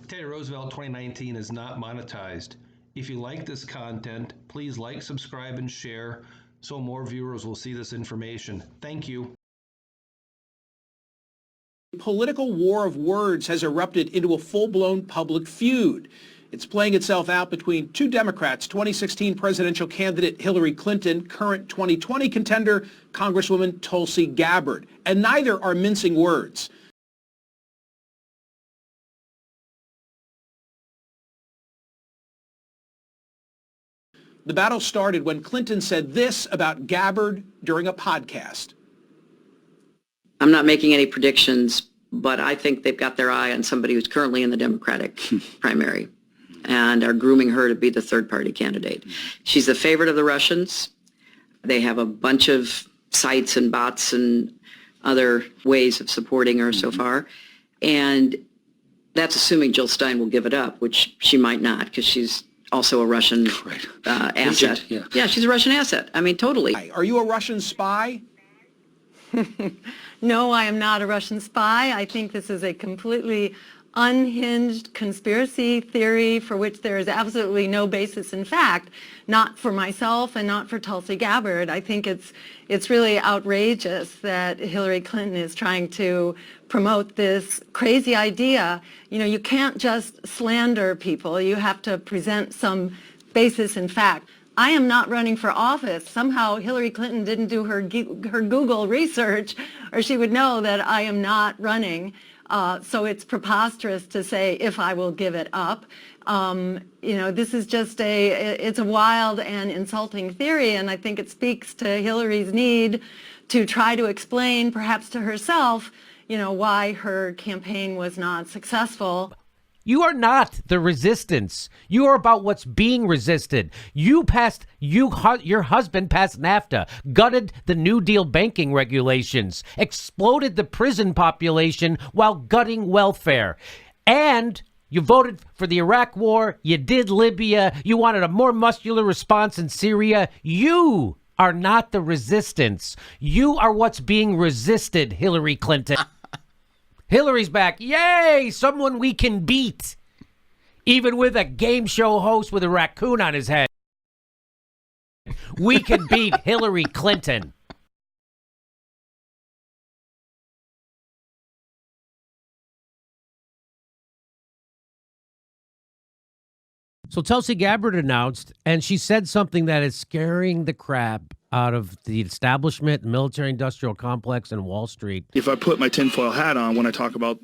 Teddy Roosevelt 2019 is not monetized. If you like this content, please like, subscribe, and share so more viewers will see this information. Thank you. Political war of words has erupted into a full-blown public feud. It's playing itself out between two Democrats, 2016 presidential candidate Hillary Clinton, current 2020 contender Congresswoman Tulsi Gabbard, and neither are mincing words. The battle started when Clinton said this about Gabbard during a podcast. I'm not making any predictions, but I think they've got their eye on somebody who's currently in the Democratic primary and are grooming her to be the third-party candidate. She's the favorite of the Russians. They have a bunch of sites and bots and other ways of supporting her so far. And that's assuming Jill Stein will give it up, which she might not, because she's also a Russian asset. Agent, yeah, she's a Russian asset. I mean, totally. Are you a Russian spy? No, I am not a Russian spy. I think this is a completely unhinged conspiracy theory for which there is absolutely no basis in fact, not for myself and not for Tulsi Gabbard. I think it's really outrageous that Hillary Clinton is trying to promote this crazy idea. You know, you can't just slander people. You have to present some basis in fact. I am not running for office. Somehow Hillary Clinton didn't do her Google research, or she would know that I am not running. So it's preposterous to say if I will give it up. You know, this is just it's a wild and insulting theory, and I think it speaks to Hillary's need to try to explain, perhaps to herself, you know, why her campaign was not successful. You are not the resistance. You are about what's being resisted. Your husband passed NAFTA, gutted the New Deal banking regulations, exploded the prison population while gutting welfare. And you voted for the Iraq war. You did Libya. You wanted a more muscular response in Syria. You are not the resistance. You are what's being resisted, Hillary Clinton. Hillary's back. Yay! Someone we can beat. Even with a game show host with a raccoon on his head. We can beat Hillary Clinton. So Tulsi Gabbard announced, and she said something that is scaring the crap out of the establishment, military-industrial complex, and Wall Street. If I put my tinfoil hat on when I talk about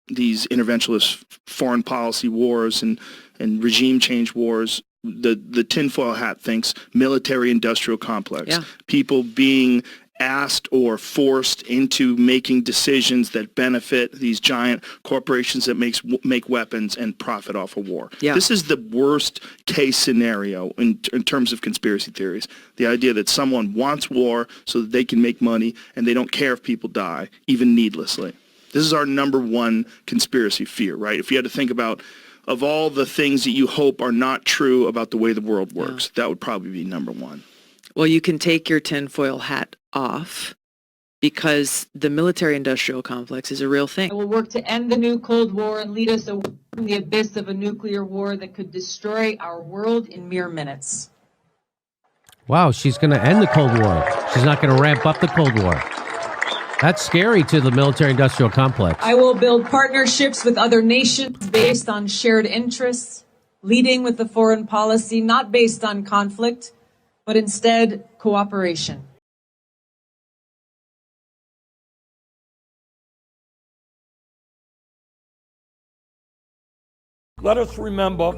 these interventionist foreign policy wars and regime change wars, the tinfoil hat thinks military-industrial complex. Yeah. People being asked or forced into making decisions that benefit these giant corporations that make weapons and profit off of war. Yeah. This is the worst case scenario in terms of conspiracy theories. The idea that someone wants war so that they can make money and they don't care if people die, even needlessly. This is our number one conspiracy fear, right? If you had to think about of all the things that you hope are not true about the way the world works, that would probably be number one. Well, you can take your tinfoil hat off because the military-industrial complex is a real thing. I will work to end the new Cold War and lead us away from the abyss of a nuclear war that could destroy our world in mere minutes. Wow, she's going to end the Cold War. She's not going to ramp up the Cold War. That's scary to the military-industrial complex. I will build partnerships with other nations based on shared interests, leading with the foreign policy not based on conflict, but instead cooperation. Let us remember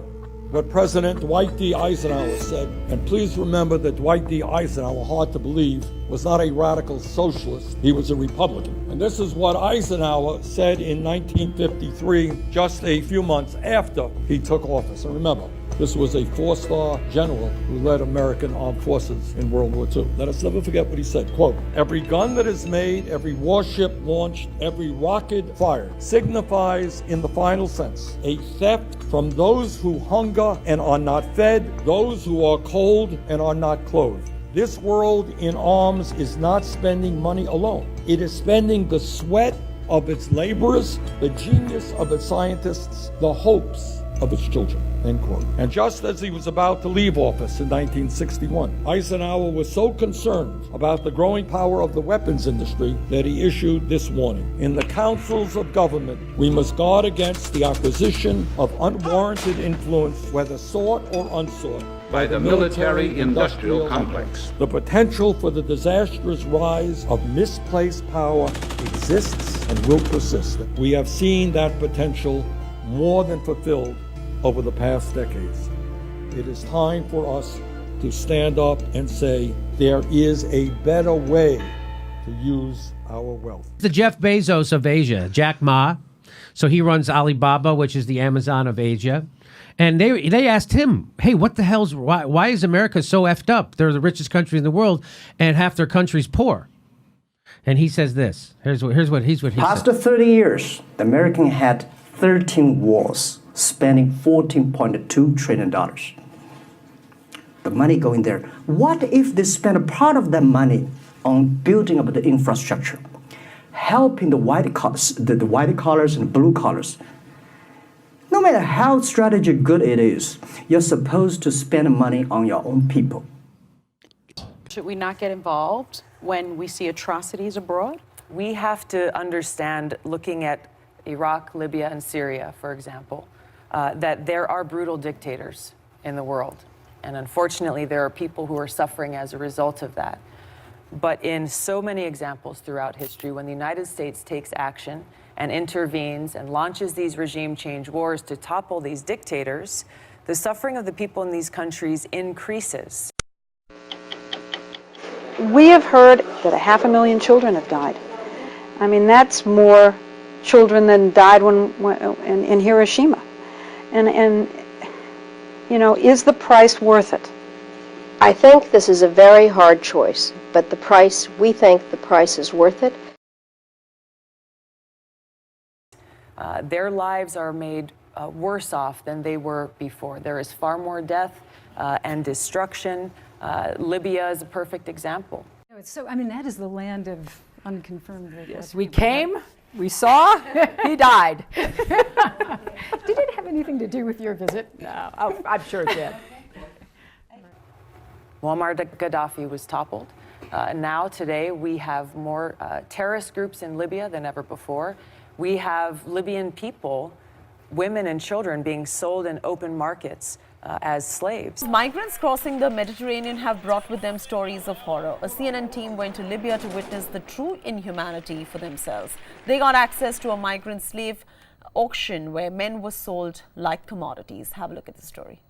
what President Dwight D. Eisenhower said, and please remember that Dwight D. Eisenhower, hard to believe, was not a radical socialist, he was a Republican. And this is what Eisenhower said in 1953, just a few months after he took office. And remember, this was a four-star general who led American armed forces in World War II. Let us never forget what he said, quote, "Every gun that is made, every warship launched, every rocket fired signifies, in the final sense, a theft from those who hunger and are not fed, those who are cold and are not clothed. This world in arms is not spending money alone. It is spending the sweat of its laborers, the genius of its scientists, the hopes of its children, end quote. And just as he was about to leave office in 1961, Eisenhower was so concerned about the growing power of the weapons industry that he issued this warning. In the councils of government, we must guard against the acquisition of unwarranted influence, whether sought or unsought, by the military-industrial complex. The potential for the disastrous rise of misplaced power exists and will persist. We have seen that potential more than fulfilled over the past decades. It is time for us to stand up and say there is a better way to use our wealth. The Jeff Bezos of Asia, Jack Ma. So he runs Alibaba, which is the Amazon of Asia. And they asked him, hey, what the hell's, why is America so effed up? They're the richest country in the world, and half their country's poor. And he says this. Here's what he said. Past 30 years, the American had 13 wars, spending $14.2 trillion. The money going there. What if they spend a part of that money on building up the infrastructure, helping the white collars and the blue collars? No matter how strategy good it is, you're supposed to spend money on your own people. Should we not get involved when we see atrocities abroad? We have to understand, looking at Iraq, Libya, and Syria, for example, that there are brutal dictators in the world. And unfortunately, there are people who are suffering as a result of that. But in so many examples throughout history, when the United States takes action and intervenes and launches these regime change wars to topple these dictators, the suffering of the people in these countries increases. We have heard that 500,000 children have died. I mean, that's more children than died in Hiroshima. And you know, is the price worth it? I think this is a very hard choice, but we think the price is worth it. Their lives are made worse off than they were before. There is far more death and destruction. Libya is a perfect example. So, I mean, that is the land of unconfirmed. Yes, we came, we saw, he died. Did it have anything to do with your visit? No, I'm sure it did. Muammar Gaddafi was toppled. Now, today, we have more terrorist groups in Libya than ever before. We have Libyan people, women and children, being sold in open markets as slaves. Migrants crossing the Mediterranean have brought with them stories of horror. A CNN team went to Libya to witness the true inhumanity for themselves. They got access to a migrant slave auction where men were sold like commodities. Have a look at the story.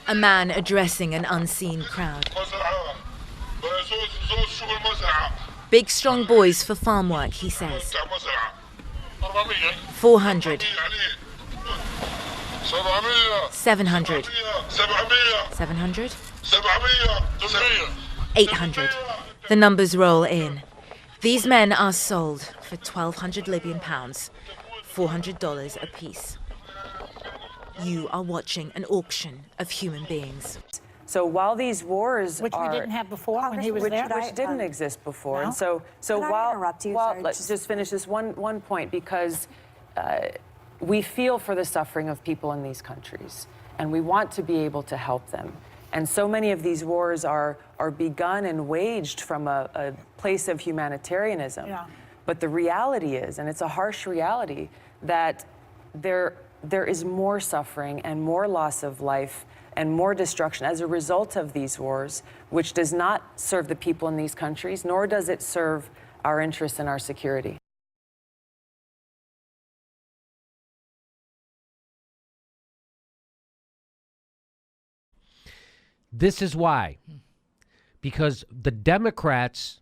A man addressing an unseen crowd. Big strong boys for farm work, he says. 400. 700. 700. 800. The numbers roll in. These men are sold for 1,200 Libyan pounds, $400 apiece. You are watching an auction of human beings. So while these wars we didn't have before when he was there, which didn't exist before, no? and so while let's just finish this one point, because we feel for the suffering of people in these countries, and we want to be able to help them. And so many of these wars are begun and waged from a place of humanitarianism. Yeah. But the reality is, and it's a harsh reality, that there is more suffering and more loss of life and more destruction as a result of these wars, which does not serve the people in these countries, nor does it serve our interests and our security. This is why. Because the Democrats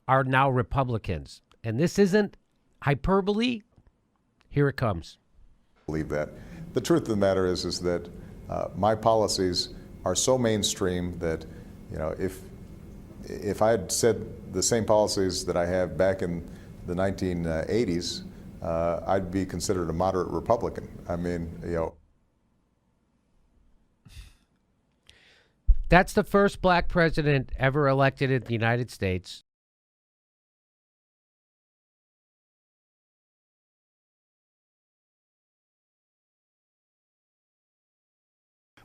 are now Republicans. And this isn't hyperbole. Here it comes. Believe that. The truth of the matter is that my policies are so mainstream that, you know, if I had said the same policies that I have back in the 1980s, I'd be considered a moderate Republican. I mean, you know. That's the first black president ever elected in the United States.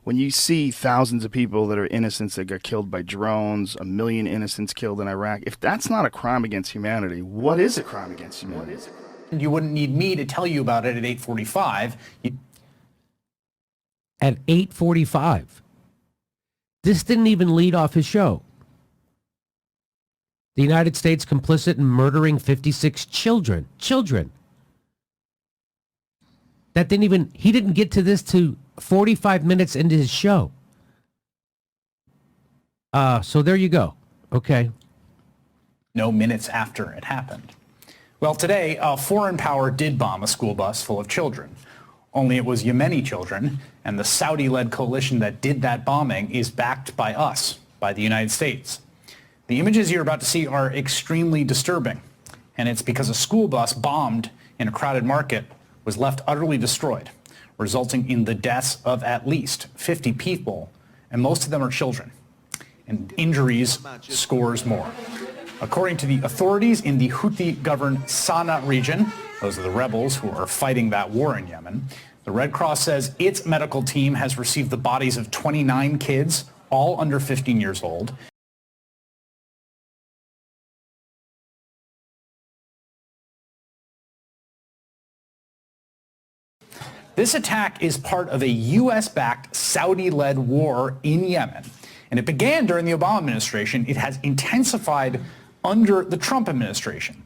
When you see thousands of people that are innocents that got killed by drones, 1 million innocents killed in Iraq, if that's not a crime against humanity, what is a crime against humanity? You wouldn't need me to tell you about it at 8:45. At 8:45. This didn't even lead off his show. The United States complicit in murdering 56 children. That didn't even, he didn't get to this to 45 minutes into his show. So there you go. Okay. No minutes after it happened. Well, today, a foreign power did bomb a school bus full of children. Only it was Yemeni children, and the Saudi-led coalition that did that bombing is backed by us, by the United States. The images you're about to see are extremely disturbing, and it's because a school bus bombed in a crowded market was left utterly destroyed, resulting in the deaths of at least 50 people, and most of them are children, and injuries scores more. According to the authorities in the Houthi-governed Sana'a region, those are the rebels who are fighting that war in Yemen, the Red Cross says its medical team has received the bodies of 29 kids, all under 15 years old. This attack is part of a U.S.-backed, Saudi-led war in Yemen. And it began during the Obama administration. It has intensified under the Trump administration.